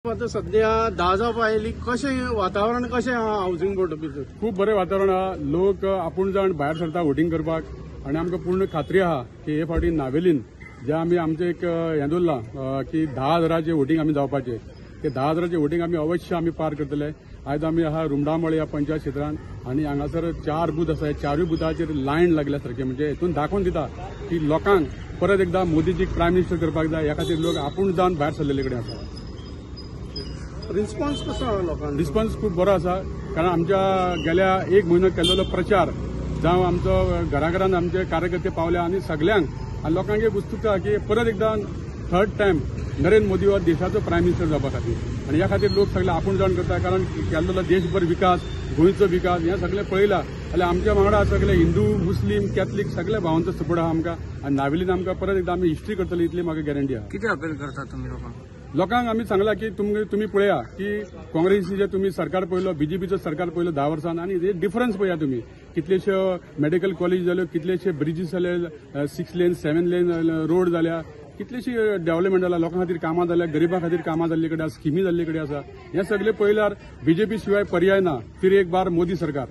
आता सध्या 10 जावपा आयली कशें वातावरण कशें आहा हावसिंग बोर्ड भितर? खूप बरें वातावरण आहा. लोक आपूण जाण भायर सरता वोटिंग करपाक आनी आमकां पूर्ण खात्री आहा की हे फावटी नावेलीन जे आमी आमचे एक हें दवरलां की 10,000 वोटिंग आमी जावपाचे ते 10,000 वोटिंग आमी अवश्य आमी पार करतले. आयज आमी आहा रुमडामळे ह्या पंचायत क्षेत्रांत आनी हांगासर 4 बूथ आसा. 4 बुथाचेर लायन लागल्या सारखे म्हणजे हेतून दाखोवन दिता की लोकांक परत एकदा मोदीजीक प्रायम मिनिस्टर करपाक जाय. ह्या खातीर लोक आपूण जावन भायर सरलेले कडेन आसा. रिस्पॉन्स कसो आहा लोकांचो? रिस्पॉन्स खूप बरो आसा कारण आमच्या गेल्या 1 म्हयनो केल्लो प्रचार जावं आमचो घराघरांत आमचे कार्यकर्ते पावले आनी सगळ्यांक आनी लोकांक एक उत्सुकता की परत एकदा 3rd टायम नरेंद्र मोदी हो देशाचो प्रायम मिनिस्टर जावपा खातीर आनी ह्या खातीर लोक सगळे आपूण जावन करता. कारण केल्लो देशभर विकास गोंयचो विकास हें सगळें पळयलां जाल्यार आमच्या वांगडा सगळे हिंदू मुस्लीम कॅथलीक सगळे भावांचो सपोर्ट आहा आमकां आनी नावेलीन आमकां परत एकदा आमी हिस्ट्री करतली इतली म्हाका गॅरंटी आहा. किती अपील करता तुम्ही लोकांक आमी सांगला की तुम्ही पळया की काँग्रेसीचे तुम्ही सरकार पळयलो बीजेपीचो सरकार पळयलो 10 वर्सान आनी हे डिफरन्स पळया तुम्ही. कितलेशे मेडिकल कॉलेज जाल्यो, कितलेशे ब्रिजीस जाले, 6 लेन 7 लेन रोड जाल्या, कितलीशी डेव्हलपमेंट जाला, लोकां खातीर कामां जाल्या, गरिबां खातीर कामां जाल्ली कडेन स्किमी जाल्ली कडेन आसा. हे सगळे पळयल्यार बीजेपी शिवाय पर्याय ना. फिर एक बार मोदी सरकार.